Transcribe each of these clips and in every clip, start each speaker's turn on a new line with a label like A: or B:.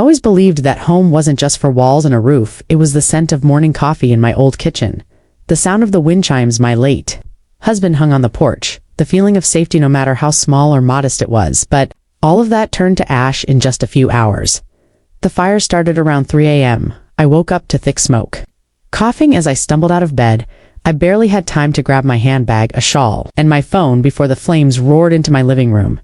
A: always believed that home wasn't just for walls and a roof, it was the scent of morning coffee in my old kitchen, the sound of the wind chimes my late husband hung on the porch, the feeling of safety no matter how small or modest it was, but all of that turned to ash in just a few hours. The fire started around 3 a.m. I woke up to thick smoke. Coughing as I stumbled out of bed, I barely had time to grab my handbag, a shawl, and my phone before the flames roared into my living room.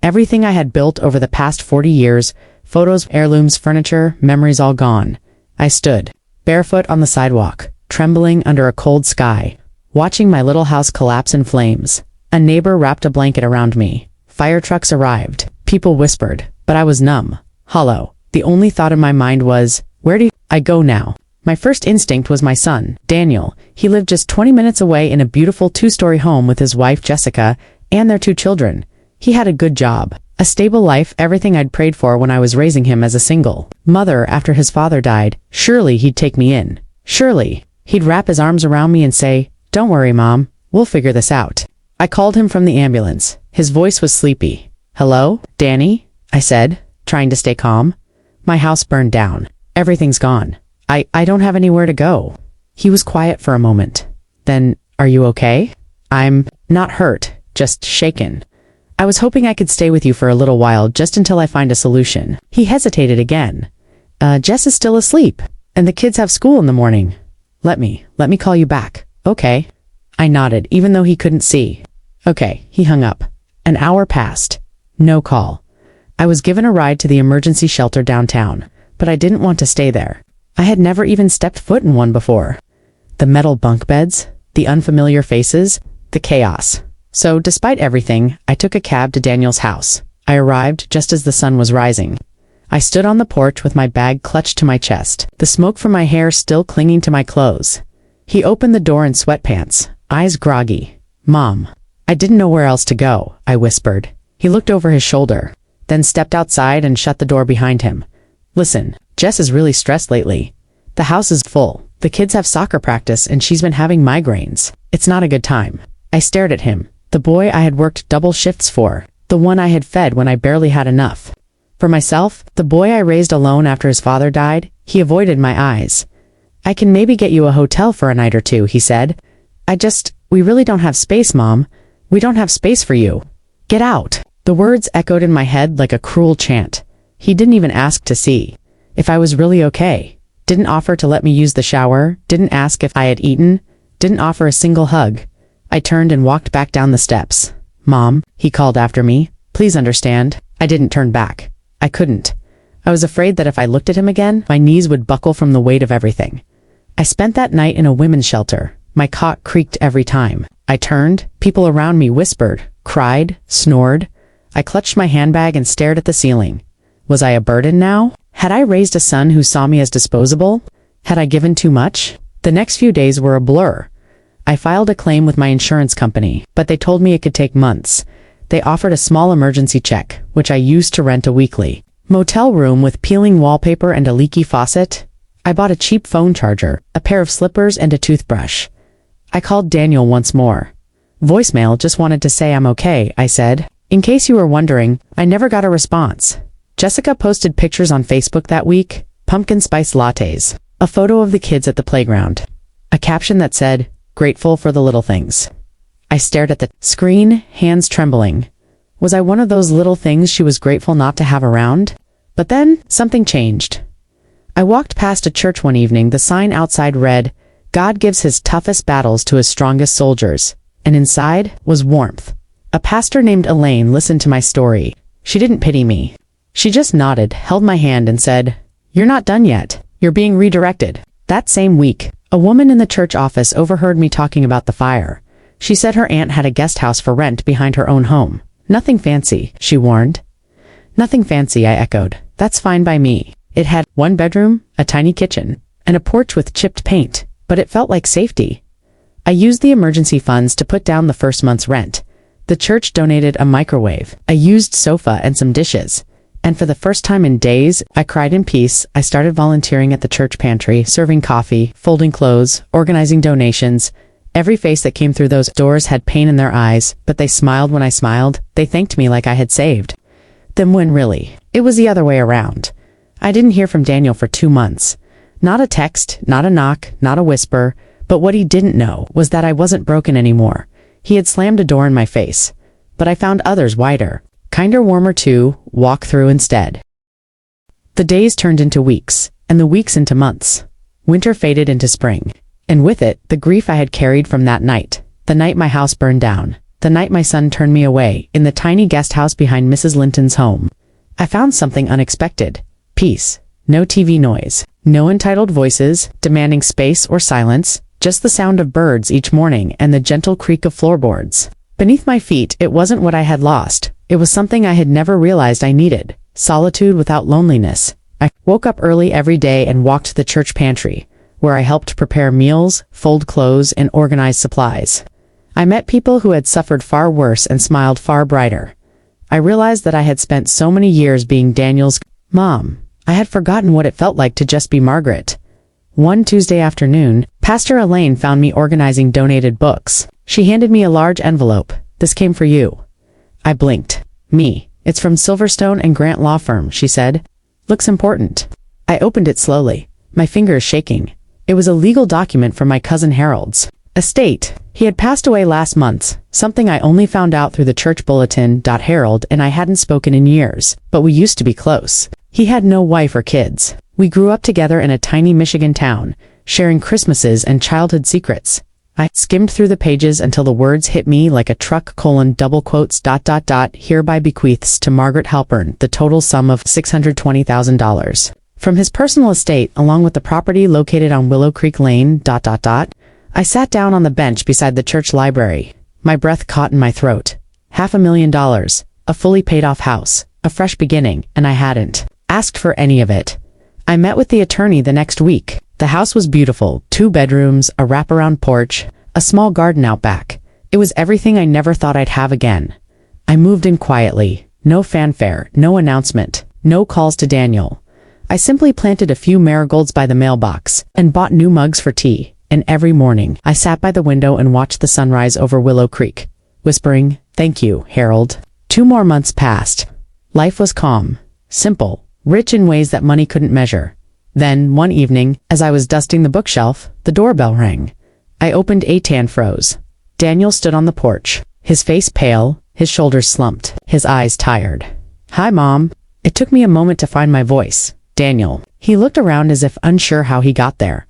A: Everything I had built over the past 40 years, photos, heirlooms, furniture, memories all gone. I stood, barefoot on the sidewalk, trembling under a cold sky, watching my little house collapse in flames. A neighbor wrapped a blanket around me. Fire trucks arrived. People whispered, but I was numb, hollow. The only thought in my mind was, where do I go now? My first instinct was my son, Daniel. He lived just 20 minutes away in a beautiful 2-story home with his wife, Jessica, and their 2 children. He had a good job, a stable life, everything I'd prayed for when I was raising him as a single mother after his father died. Surely he'd take me in. Surely he'd wrap his arms around me and say, "Don't worry, Mom, we'll figure this out." I called him from the ambulance. His voice was sleepy. "Hello, Danny?" I said, trying to stay calm. "My house burned down. Everything's gone. I don't have anywhere to go." He was quiet for a moment. Then, "Are you okay?" "I'm not hurt, just shaken. I was hoping I could stay with you for a little while just until I find a solution." He hesitated again. Jess is still asleep, and the kids have school in the morning. Let me call you back." "Okay." I nodded, even though he couldn't see. "Okay." He hung up. An hour passed. No call. I was given a ride to the emergency shelter downtown, but I didn't want to stay there. I had never even stepped foot in one before. The metal bunk beds, the unfamiliar faces, the chaos. So, despite everything, I took a cab to Daniel's house. I arrived just as the sun was rising. I stood on the porch with my bag clutched to my chest, the smoke from my hair still clinging to my clothes. He opened the door in sweatpants, eyes groggy. "Mom." "I didn't know where else to go," I whispered. He looked over his shoulder, then stepped outside and shut the door behind him. "Listen, Jess is really stressed lately. The house is full. The kids have soccer practice and she's been having migraines. It's not a good time." I stared at him, the boy I had worked double shifts for, the one I had fed when I barely had enough. For myself, the boy I raised alone after his father died, he avoided my eyes. "I can maybe get you a hotel for a night or two," he said. We really don't have space, Mom. We don't have space for you. Get out." The words echoed in my head like a cruel chant. He didn't even ask to see if I was really okay. Didn't offer to let me use the shower. Didn't ask if I had eaten. Didn't offer a single hug. I turned and walked back down the steps. "Mom," he called after me. "Please understand." I didn't turn back. I couldn't. I was afraid that if I looked at him again, my knees would buckle from the weight of everything. I spent that night in a women's shelter. My cot creaked every time. I turned. People around me whispered, cried, snored. I clutched my handbag and stared at the ceiling. Was I a burden now? Had I raised a son who saw me as disposable? Had I given too much? The next few days were a blur. I filed a claim with my insurance company, but they told me it could take months. They offered a small emergency check, which I used to rent a weekly motel room with peeling wallpaper and a leaky faucet. I bought a cheap phone charger, a pair of slippers, and a toothbrush. I called Daniel once more. "Voicemail, just wanted to say I'm okay," I said. "In case you were wondering, I never got a response." Jessica posted pictures on Facebook that week, pumpkin spice lattes, a photo of the kids at the playground, a caption that said, "Grateful for the little things." I stared at the screen, hands trembling. Was I one of those little things she was grateful not to have around? But then, something changed. I walked past a church one evening. The sign outside read, "God gives his toughest battles to his strongest soldiers," and inside was warmth. A pastor named Elaine listened to my story. She didn't pity me. She just nodded, held my hand, and said, "You're not done yet. You're being redirected." That same week, a woman in the church office overheard me talking about the fire. She said her aunt had a guest house for rent behind her own home. "Nothing fancy," she warned. "Nothing fancy," I echoed. "That's fine by me." It had one bedroom, a tiny kitchen, and a porch with chipped paint, but it felt like safety. I used the emergency funds to put down the first month's rent. The church donated a microwave, a used sofa, and some dishes. And for the first time in days, I cried in peace. I started volunteering at the church pantry, serving coffee, folding clothes, organizing donations. Every face that came through those doors had pain in their eyes, but they smiled when I smiled. They thanked me like I had saved them when really, it was the other way around. I didn't hear from Daniel for 2 months. Not a text, not a knock, not a whisper, but what he didn't know was that I wasn't broken anymore. He had slammed a door in my face, but I found others wider, kinder, warmer too, walk through instead. The days turned into weeks, and the weeks into months. Winter faded into spring, and with it, the grief I had carried from that night, the night my house burned down, the night my son turned me away in the tiny guest house behind Mrs. Linton's home. I found something unexpected. Peace. No TV noise. No entitled voices, demanding space or silence, just the sound of birds each morning and the gentle creak of floorboards. Beneath my feet, it wasn't what I had lost. It was something I had never realized I needed. Solitude without loneliness. I woke up early every day and walked to the church pantry, where I helped prepare meals, fold clothes, and organize supplies. I met people who had suffered far worse and smiled far brighter. I realized that I had spent so many years being Daniel's mom. I had forgotten what it felt like to just be Margaret. One Tuesday afternoon, Pastor Elaine found me organizing donated books. She handed me a large envelope. "This came for you." I blinked. "Me. It's from Silverstone and Grant Law Firm," she said. "Looks important." I opened it slowly, my fingers shaking. It was a legal document from my cousin Harold's estate. He had passed away last month, something I only found out through the church bulletin. Harold and I hadn't spoken in years, but we used to be close. He had no wife or kids. We grew up together in a tiny Michigan town, sharing Christmases and childhood secrets. I skimmed through the pages until the words hit me like a truck: double quotes, ... hereby bequeaths to Margaret Halpern the total sum of $620,000. From his personal estate along with the property located on Willow Creek Lane, ... I sat down on the bench beside the church library. My breath caught in my throat. $500,000, a fully paid off house, a fresh beginning, and I hadn't asked for any of it. I met with the attorney the next week. The house was beautiful, 2 bedrooms, a wraparound porch, a small garden out back. It was everything I never thought I'd have again. I moved in quietly, no fanfare, no announcement, no calls to Daniel. I simply planted a few marigolds by the mailbox and bought new mugs for tea, and every morning I sat by the window and watched the sunrise over Willow Creek, whispering, "Thank you, Harold." 2 more months passed. Life was calm, simple, rich in ways that money couldn't measure. Then, one evening, as I was dusting the bookshelf, the doorbell rang. I opened it and froze. Daniel stood on the porch, his face pale, his shoulders slumped, his eyes tired. "Hi, Mom." It took me a moment to find my voice. "Daniel." He looked around as if unsure how he got there.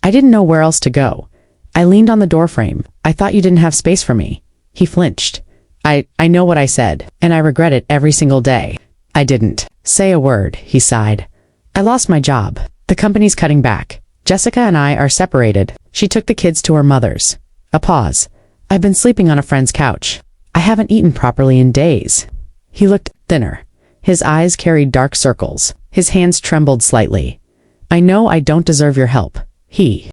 A: I didn't know where else to go. I leaned on the doorframe. "I thought you didn't have space for me." He flinched. I know what I said, and I regret it every single day. "I didn't say a word," he sighed. "I lost my job. The company's cutting back. Jessica and I are separated. She took the kids to her mother's." A pause. "I've been sleeping on a friend's couch. I haven't eaten properly in days." He looked thinner. His eyes carried dark circles. His hands trembled slightly. "I know I don't deserve your help." He